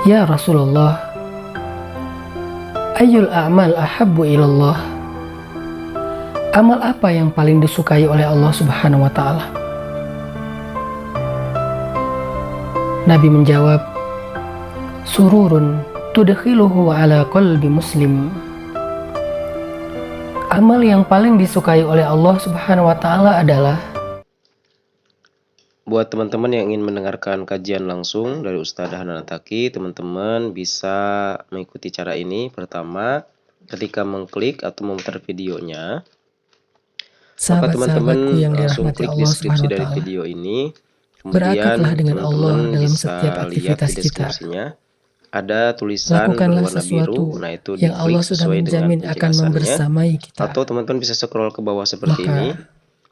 Ya Rasulullah, ayyul a'mal ahabbu ilallah? Amal apa yang paling disukai oleh Allah Subhanahu wa Ta'ala? Nabi menjawab, sururun tudkhiluhu ala qalbi muslim. Amal yang paling disukai oleh Allah Subhanahu wa Ta'ala adalah, buat teman-teman yang ingin mendengarkan kajian langsung dari Ustadz Hanan Attaqi, teman-teman bisa mengikuti cara ini. Pertama, ketika mengklik atau memutar videonya, maka teman-teman sahabat-sahabatku yang langsung dirahmati klik Allah deskripsi Subhanahu wa dari Ta'ala, video ini. berakatlah Kemudian dengan Allah teman-teman dalam bisa setiap lihat aktivitas di kita. deskripsinya ada tulisan Lakukanlah berwarna sesuatu biru. Nah, itu yang diklik Allah sudah sesuai dengan menjamin akan penjelasannya. membersamai kita. Atau teman-teman bisa scroll ke bawah seperti Maka, ini.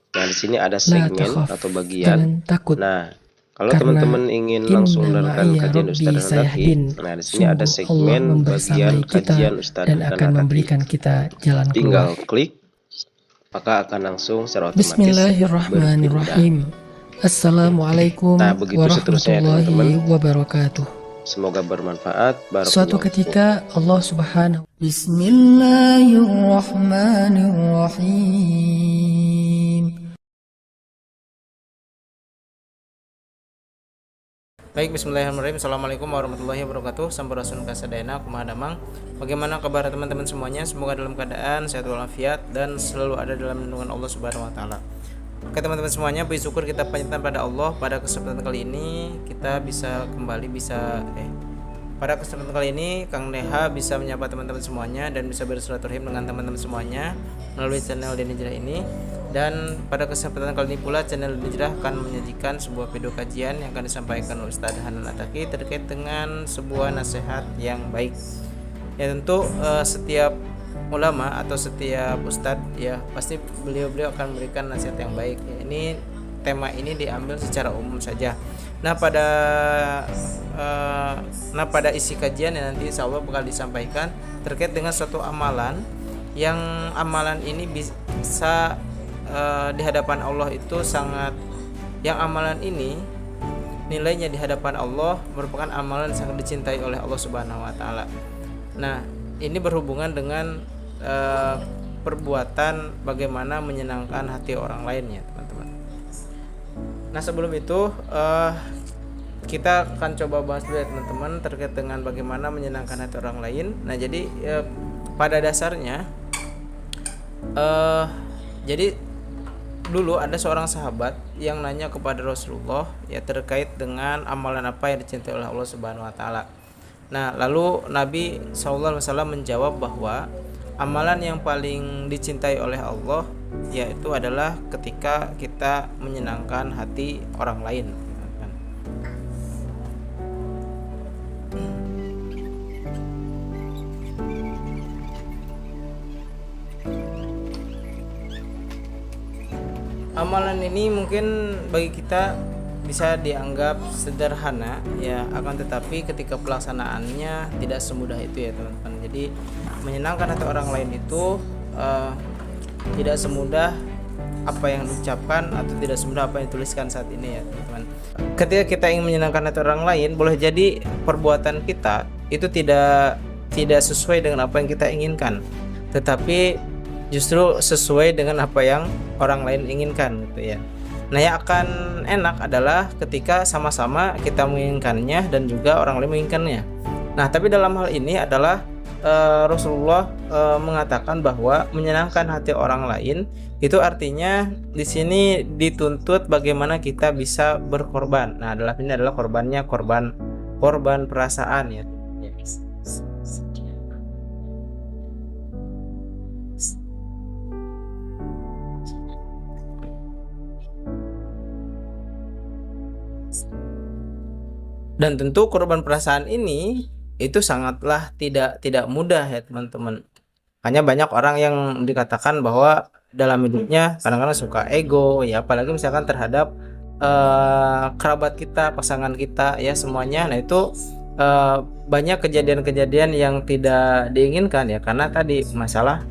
Nah, di sini ada la segmen takhaf, atau jangan bagian. takut, Nah, kalau karena teman-teman ingin langsung inna mendengarkan ma'iyya kajian rabbi Ustadz Hanan Attaqi, sayahdin. nah di sini ada Sungguh Allah segmen bagian membersamai kita kajian Ustadz dan Hanan akan Attaqi. memberikan kita jalan Tinggal keluar. klik, maka akan langsung secara otomatis berpindah. Bismillahirrahmanirrahim. Assalamualaikum Nah, begitu seterusnya ya warahmatullahi teman-teman. wabarakatuh. Semoga bermanfaat. Suatu Barakallahu fikum. ketika Allah Subhanahu Bismillahirrahmanirrahim. Baik, bismillahirrahmanirrahim. Assalamualaikum warahmatullahi wabarakatuh. Sampurasun kasadayana kumaha damang. Bagaimana kabar teman-teman semuanya? Semoga dalam keadaan sehat walafiat dan selalu ada dalam lindungan Allah Subhanahu wa taala. Oke teman-teman semuanya, puji syukur kita panjatkan pada Allah. Pada kesempatan kali ini kita pada kesempatan kali ini Kang Neha bisa menyapa teman-teman semuanya dan bisa bersilaturahim dengan teman-teman semuanya melalui channel Deni Hijrah ini. Dan pada kesempatan kali ini pula channel Deni Hijrah akan menyajikan sebuah video kajian yang akan disampaikan oleh Ustadz Hanan Attaqi terkait dengan sebuah nasihat yang baik. Ya tentu setiap ulama atau setiap ustadz ya pasti beliau akan memberikan nasihat yang baik ya. Ini tema ini diambil secara umum saja. Nah pada isi kajian yang nanti insya Allah bakal disampaikan terkait dengan suatu amalan yang amalan ini bisa di hadapan Allah itu sangat, yang amalan ini nilainya di hadapan Allah merupakan amalan yang sangat dicintai oleh Allah Subhanahu wa taala. Nah, ini berhubungan dengan perbuatan bagaimana menyenangkan hati orang lain ya teman-teman. Nah sebelum itu kita akan coba bahas dulu ya teman-teman terkait dengan bagaimana menyenangkan hati orang lain. Nah jadi pada dasarnya jadi dulu ada seorang sahabat yang nanya kepada Rasulullah ya terkait dengan amalan apa yang dicintai oleh Allah Subhanahu wa taala. Nah lalu Nabi SAW menjawab bahwa amalan yang paling dicintai oleh Allah yaitu adalah ketika kita menyenangkan hati orang lain. Amalan ini mungkin bagi kita bisa dianggap sederhana ya, akan tetapi ketika pelaksanaannya tidak semudah itu ya teman-teman. Jadi menyenangkan hati orang lain itu tidak semudah apa yang diucapkan atau tidak semudah apa yang dituliskan saat ini ya teman-teman. Ketika kita ingin menyenangkan hati orang lain, boleh jadi perbuatan kita itu tidak sesuai dengan apa yang kita inginkan, tetapi justru sesuai dengan apa yang orang lain inginkan gitu ya. Nah yang akan enak adalah ketika sama-sama kita menginginkannya dan juga orang lain menginginkannya. Nah tapi dalam hal ini adalah Rasulullah mengatakan bahwa menyenangkan hati orang lain itu artinya di sini dituntut bagaimana kita bisa berkorban. Nah ini adalah korban perasaan ya. Dan tentu korban perasaan ini itu sangatlah tidak mudah ya teman-teman. Hanya banyak orang yang dikatakan bahwa dalam hidupnya kadang-kadang suka ego ya, apalagi misalkan terhadap kerabat kita, pasangan kita ya semuanya. Nah itu banyak kejadian-kejadian yang tidak diinginkan ya, karena tadi masalah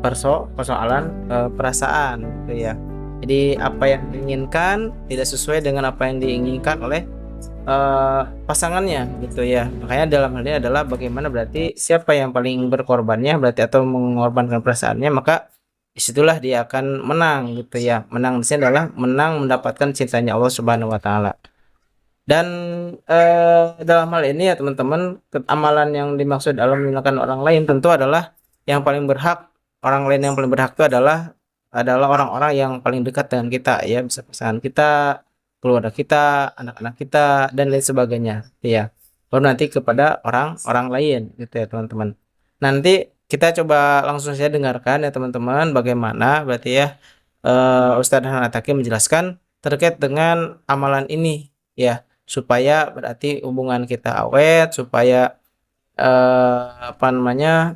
persoalan perasaan gitu ya. Jadi apa yang diinginkan tidak sesuai dengan apa yang diinginkan oleh pasangannya gitu ya. Makanya dalam hal ini adalah bagaimana berarti siapa yang paling berkorbannya berarti atau mengorbankan perasaannya, maka disitulah dia akan menang gitu ya. Menang di sini adalah menang mendapatkan cintanya Allah Subhanahu wa taala. Dan dalam hal ini ya teman-teman, amalan yang dimaksud dalam menyenangkan orang lain tentu adalah yang paling berhak, orang lain yang paling berhak itu adalah orang-orang yang paling dekat dengan kita ya, bisa pasangan kita, keluarga kita, anak-anak kita dan lain sebagainya ya. Baru nanti kepada orang-orang lain gitu ya teman-teman. Nanti kita coba langsung saja dengarkan ya teman-teman, bagaimana berarti ya Ustadz Hanataki menjelaskan terkait dengan amalan ini ya, supaya berarti hubungan kita awet, supaya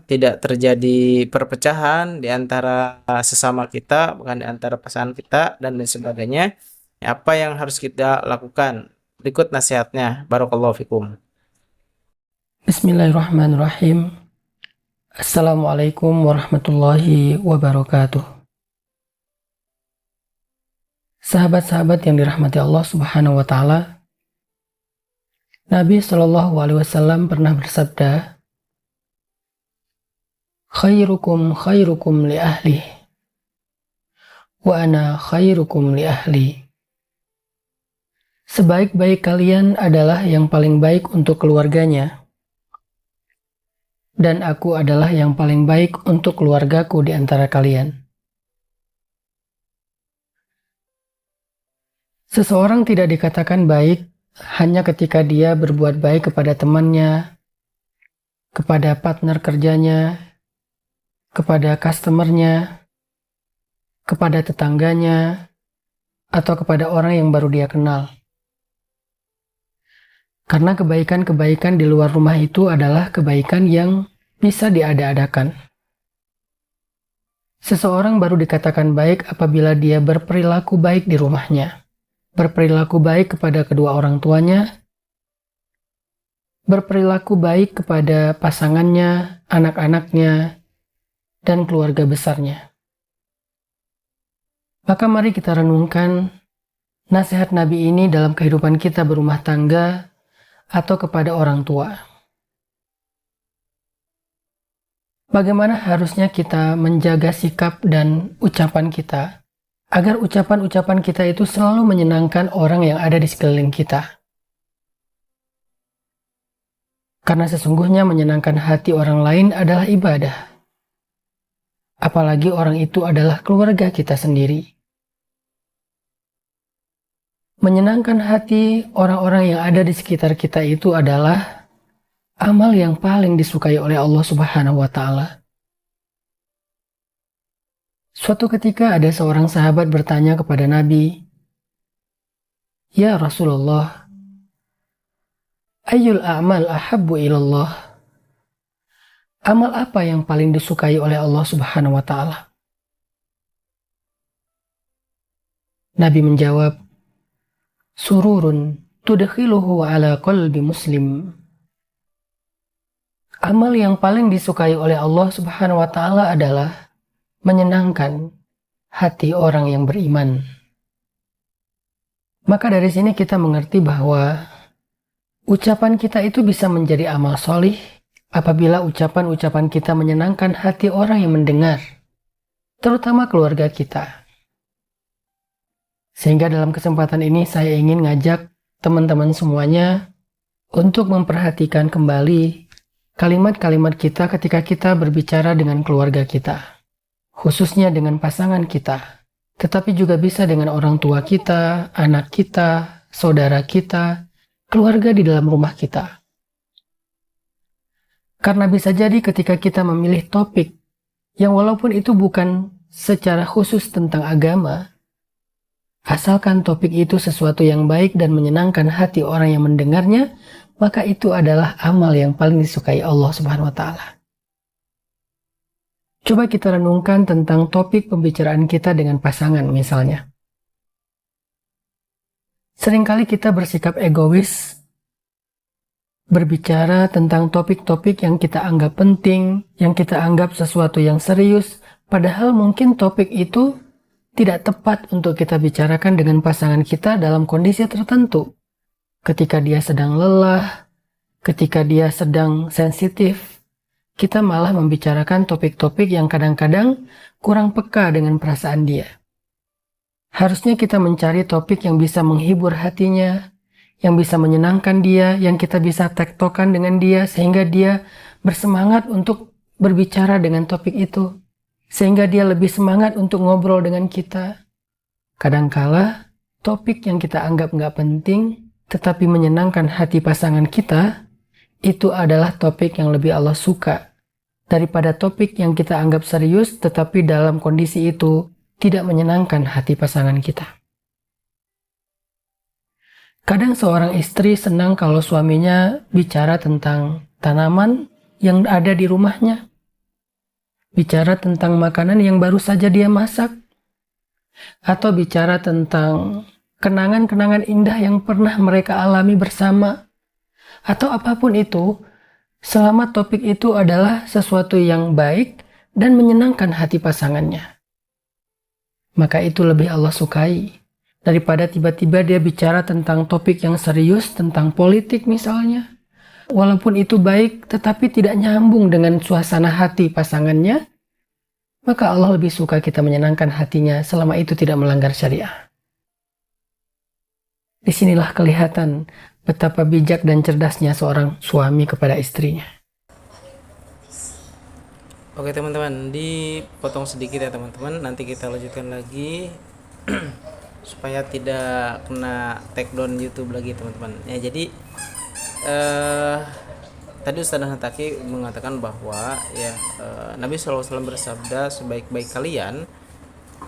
tidak terjadi perpecahan di antara sesama kita, bukan di antara pasangan kita dan lain sebagainya. Apa yang harus kita lakukan? Berikut nasihatnya. Barakallahu fikum. Bismillahirrahmanirrahim. Assalamualaikum warahmatullahi wabarakatuh. Sahabat-sahabat yang dirahmati Allah Subhanahu wa taala, Nabi Shallallahu alaihi wasallam pernah bersabda, "Khairukum khairukum li ahli, wa ana khairukum li ahli." Sebaik-baik kalian adalah yang paling baik untuk keluarganya, dan aku adalah yang paling baik untuk keluargaku di antara kalian. Seseorang tidak dikatakan baik hanya ketika dia berbuat baik kepada temannya, kepada partner kerjanya, kepada customernya, kepada tetangganya, atau kepada orang yang baru dia kenal. Karena kebaikan-kebaikan di luar rumah itu adalah kebaikan yang bisa diada-adakan. Seseorang baru dikatakan baik apabila dia berperilaku baik di rumahnya, berperilaku baik kepada kedua orang tuanya, berperilaku baik kepada pasangannya, anak-anaknya, dan keluarga besarnya. Maka mari kita renungkan nasihat Nabi ini dalam kehidupan kita berumah tangga atau kepada orang tua. Bagaimana harusnya kita menjaga sikap dan ucapan kita agar ucapan-ucapan kita itu selalu menyenangkan orang yang ada di sekeliling kita. Karena sesungguhnya menyenangkan hati orang lain adalah ibadah. Apalagi orang itu adalah keluarga kita sendiri. Menyenangkan hati orang-orang yang ada di sekitar kita itu adalah amal yang paling disukai oleh Allah Subhanahu wa taala. Suatu ketika ada seorang sahabat bertanya kepada Nabi, "Ya Rasulullah, ayyul a'mal ahabbu ilallah?" Amal apa yang paling disukai oleh Allah Subhanahu wa taala? Nabi menjawab, "Sururun tudkhiluhu ala qalbi muslim." Amal yang paling disukai oleh Allah Subhanahu wa taala adalah menyenangkan hati orang yang beriman. Maka dari sini kita mengerti bahwa ucapan kita itu bisa menjadi amal solih apabila ucapan-ucapan kita menyenangkan hati orang yang mendengar, terutama keluarga kita. Sehingga dalam kesempatan ini saya ingin ngajak teman-teman semuanya untuk memperhatikan kembali kalimat-kalimat kita ketika kita berbicara dengan keluarga kita, khususnya dengan pasangan kita, tetapi juga bisa dengan orang tua kita, anak kita, saudara kita, keluarga di dalam rumah kita. Karena bisa jadi ketika kita memilih topik yang walaupun itu bukan secara khusus tentang agama, asalkan topik itu sesuatu yang baik dan menyenangkan hati orang yang mendengarnya, maka itu adalah amal yang paling disukai Allah Subhanahu wa taala. Coba kita renungkan tentang topik pembicaraan kita dengan pasangan misalnya. Seringkali kita bersikap egois, berbicara tentang topik-topik yang kita anggap penting, yang kita anggap sesuatu yang serius, padahal mungkin topik itu tidak tepat untuk kita bicarakan dengan pasangan kita dalam kondisi tertentu. ketika dia sedang lelah, ketika dia sedang sensitif, kita malah membicarakan topik-topik yang kadang-kadang kurang peka dengan perasaan dia. Harusnya kita mencari topik yang bisa menghibur hatinya, yang bisa menyenangkan dia, yang kita bisa tektokan dengan dia sehingga dia bersemangat untuk berbicara dengan topik itu, sehingga dia lebih semangat untuk ngobrol dengan kita. Kadangkala topik yang kita anggap nggak penting tetapi menyenangkan hati pasangan kita, itu adalah topik yang lebih Allah suka daripada topik yang kita anggap serius tetapi dalam kondisi itu tidak menyenangkan hati pasangan kita. Kadang seorang istri senang kalau suaminya bicara tentang tanaman yang ada di rumahnya, bicara tentang makanan yang baru saja dia masak, atau bicara tentang kenangan-kenangan indah yang pernah mereka alami bersama, atau apapun itu, selama topik itu adalah sesuatu yang baik dan menyenangkan hati pasangannya. Maka itu lebih Allah sukai daripada tiba-tiba dia bicara tentang topik yang serius, tentang politik misalnya. Walaupun itu baik tetapi tidak nyambung dengan suasana hati pasangannya, maka Allah lebih suka kita menyenangkan hatinya selama itu tidak melanggar syariah. Disinilah kelihatan betapa bijak dan cerdasnya seorang suami kepada istrinya. Oke teman-teman, dipotong sedikit ya teman-teman, nanti kita lanjutkan lagi supaya tidak kena take down YouTube lagi teman-teman. Ya jadi tadi Ustaz Hataki mengatakan bahwa ya Nabi SAW bersabda sebaik-baik kalian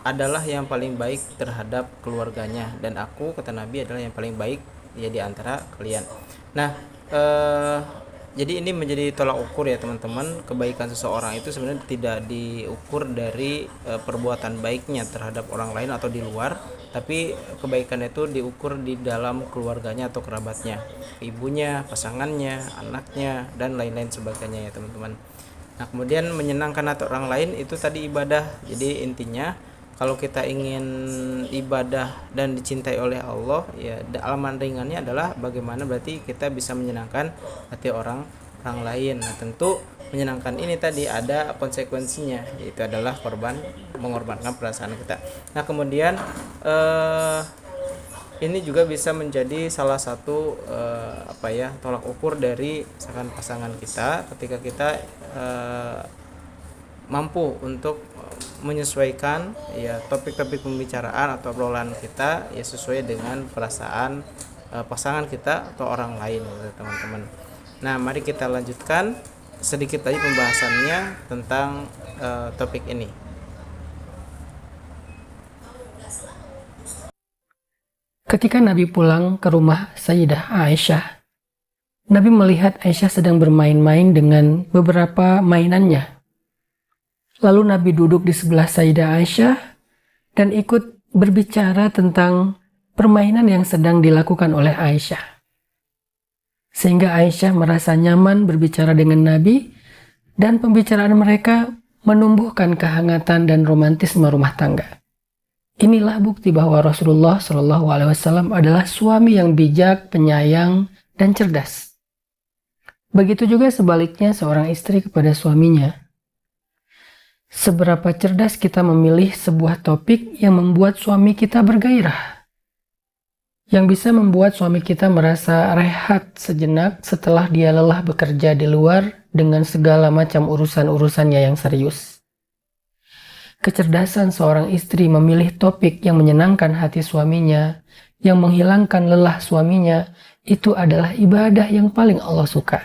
adalah yang paling baik terhadap keluarganya, dan aku, kata Nabi, adalah yang paling baik ya di antara kalian. Nah jadi ini menjadi tolak ukur ya teman-teman. Kebaikan seseorang itu sebenarnya tidak diukur dari perbuatan baiknya terhadap orang lain atau di luar, tapi kebaikan itu diukur di dalam keluarganya atau kerabatnya, ibunya, pasangannya, anaknya, dan lain-lain sebagainya ya teman-teman. Nah kemudian menyenangkan hati orang lain itu tadi ibadah. Jadi intinya kalau kita ingin ibadah dan dicintai oleh Allah, ya amalan ringannya adalah bagaimana berarti kita bisa menyenangkan hati orang lain. Nah tentu menyenangkan ini tadi ada konsekuensinya, yaitu adalah mengorbankan perasaan kita. Nah kemudian ini juga bisa menjadi salah satu tolak ukur dari pasangan kita ketika kita mampu untuk menyesuaikan ya topik-topik pembicaraan atau obrolan kita ya sesuai dengan perasaan pasangan kita atau orang lain gitu, teman-teman. Nah mari kita lanjutkan sedikit lagi pembahasannya tentang topik ini. Ketika Nabi pulang ke rumah Sayyidah Aisyah, Nabi melihat Aisyah sedang bermain-main dengan beberapa mainannya. Lalu Nabi duduk di sebelah Sayyidah Aisyah dan ikut berbicara tentang permainan yang sedang dilakukan oleh Aisyah. Sehingga Aisyah merasa nyaman berbicara dengan Nabi, dan pembicaraan mereka menumbuhkan kehangatan dan romantisme rumah tangga. Inilah bukti bahwa Rasulullah SAW adalah suami yang bijak, penyayang, dan cerdas. Begitu juga sebaliknya seorang istri kepada suaminya. Seberapa cerdas kita memilih sebuah topik yang membuat suami kita bergairah, yang bisa membuat suami kita merasa rehat sejenak setelah dia lelah bekerja di luar dengan segala macam urusan-urusannya yang serius. Kecerdasan seorang istri memilih topik yang menyenangkan hati suaminya, yang menghilangkan lelah suaminya, itu adalah ibadah yang paling Allah suka.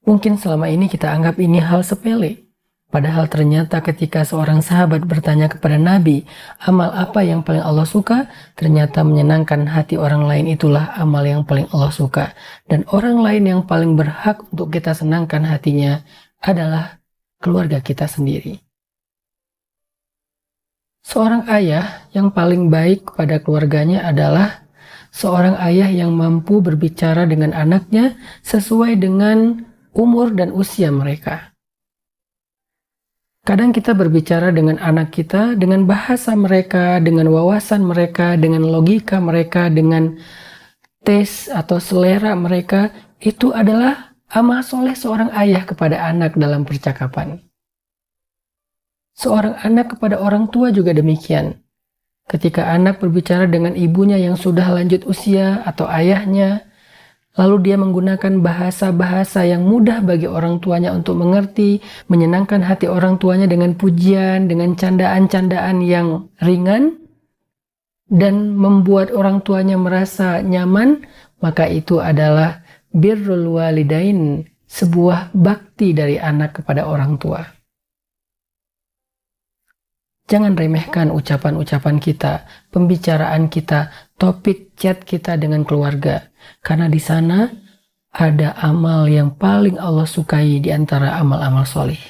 Mungkin selama ini kita anggap ini hal sepele. Padahal ternyata ketika seorang sahabat bertanya kepada Nabi, amal apa yang paling Allah suka? Ternyata menyenangkan hati orang lain itulah amal yang paling Allah suka. Dan orang lain yang paling berhak untuk kita senangkan hatinya adalah keluarga kita sendiri. Seorang ayah yang paling baik kepada keluarganya adalah seorang ayah yang mampu berbicara dengan anaknya sesuai dengan umur dan usia mereka. Kadang kita berbicara dengan anak kita dengan bahasa mereka, dengan wawasan mereka, dengan logika mereka, dengan tes atau selera mereka, itu adalah amal soleh seorang ayah kepada anak dalam percakapan. Seorang anak kepada orang tua juga demikian. Ketika anak berbicara dengan ibunya yang sudah lanjut usia atau ayahnya, lalu dia menggunakan bahasa-bahasa yang mudah bagi orang tuanya untuk mengerti, menyenangkan hati orang tuanya dengan pujian, dengan candaan-candaan yang ringan, dan membuat orang tuanya merasa nyaman, maka itu adalah birrul walidain, sebuah bakti dari anak kepada orang tua. Jangan remehkan ucapan-ucapan kita, pembicaraan kita, topik chat kita dengan keluarga. Karena di sana ada amal yang paling Allah sukai di antara amal-amal soleh.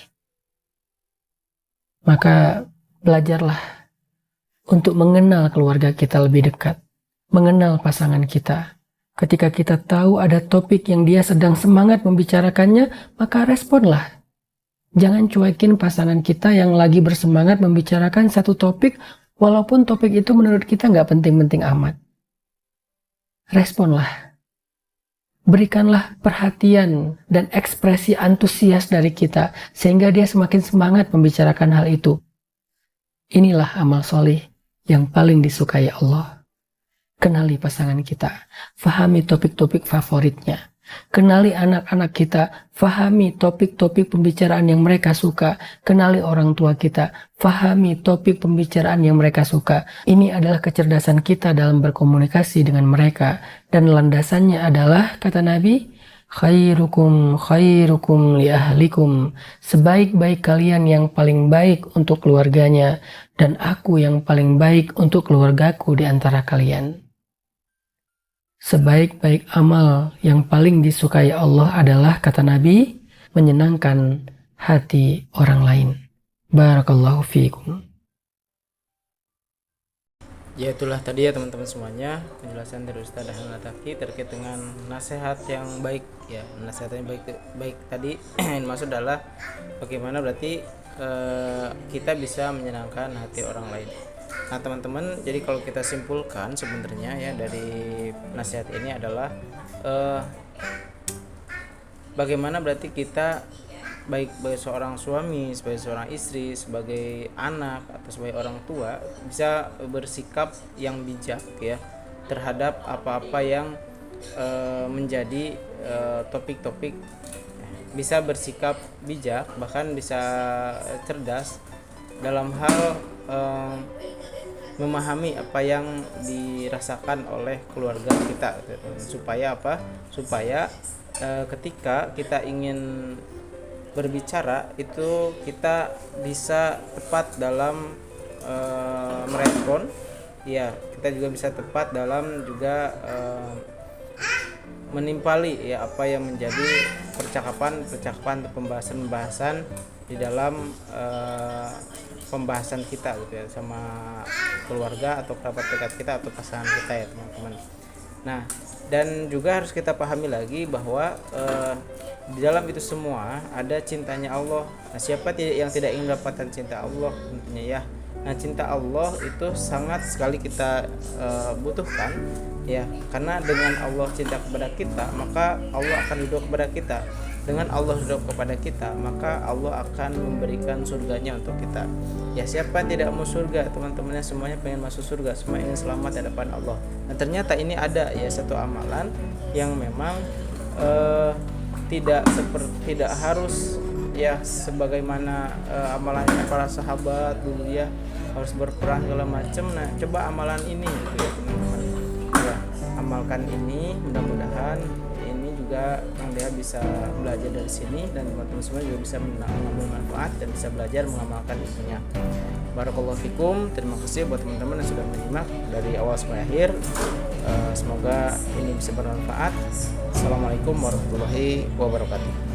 Maka belajarlah untuk mengenal keluarga kita lebih dekat. Mengenal pasangan kita. Ketika kita tahu ada topik yang dia sedang semangat membicarakannya, maka responlah. Jangan cuekin pasangan kita yang lagi bersemangat membicarakan satu topik, walaupun topik itu menurut kita nggak penting-penting amat. Responlah. Berikanlah perhatian dan ekspresi antusias dari kita, sehingga dia semakin semangat membicarakan hal itu. Inilah amal soleh yang paling disukai Allah. Kenali pasangan kita, fahami topik-topik favoritnya. Kenali anak-anak kita, fahami topik-topik pembicaraan yang mereka suka. Kenali orang tua kita, fahami topik pembicaraan yang mereka suka. Ini adalah kecerdasan kita dalam berkomunikasi dengan mereka. Dan landasannya adalah, kata Nabi, khairukum khairukum li ahlikum. Sebaik-baik kalian yang paling baik untuk keluarganya, dan aku yang paling baik untuk keluargaku di antara kalian. Sebaik-baik amal yang paling disukai Allah adalah, kata Nabi, menyenangkan hati orang lain. Barakallahu fiikum. Ya itulah tadi ya teman-teman semuanya, penjelasan dari Ustaz Dahlan Al-Attaqi terkait dengan nasihat yang baik ya. Nasihat yang baik tadi yang maksud adalah bagaimana berarti kita bisa menyenangkan hati orang lain. Nah teman-teman, jadi kalau kita simpulkan sebenarnya ya dari nasihat ini adalah bagaimana berarti kita baik sebagai seorang suami, sebagai seorang istri, sebagai anak atau sebagai orang tua bisa bersikap yang bijak ya terhadap apa-apa yang menjadi topik-topik, bisa bersikap bijak bahkan bisa cerdas dalam hal memahami apa yang dirasakan oleh keluarga kita, supaya apa? Supaya ketika kita ingin berbicara itu kita bisa tepat dalam merespon, ya kita juga bisa tepat dalam juga menimpali ya apa yang menjadi percakapan atau pembahasan di dalam pembahasan kita gitu ya sama keluarga atau kerabat dekat kita atau pasangan kita ya teman-teman. Nah, dan juga harus kita pahami lagi bahwa di dalam itu semua ada cintanya Allah. Nah, siapa yang tidak ingin mendapatkan cinta Allah tentunya ya. Nah, cinta Allah itu sangat sekali kita butuhkan ya, karena dengan Allah cinta kepada kita, maka Allah akan ridho kepada kita. Dengan Allah ridho kepada kita, maka Allah akan memberikan surganya untuk kita. Ya, siapa tidak mau surga? Teman-temannya semuanya pengen masuk surga, semua ingin selamat di hadapan Allah. Dan ternyata ini ada ya satu amalan yang memang tidak harus ya sebagaimana amalannya para sahabat dulu ya, harus berperang segala macam. Nah, coba amalan ini gitu ya teman-teman. Ya, amalkan ini, mudah-mudahan ini juga Kang Deha bisa belajar dari sini dan teman-teman semua juga bisa mengambil manfaat dan bisa belajar mengamalkan ilmunya. Barakallahu fikum. Terima kasih buat teman-teman yang sudah menyimak dari awal sampai akhir. Semoga ini bisa bermanfaat. Assalamualaikum warahmatullahi wabarakatuh.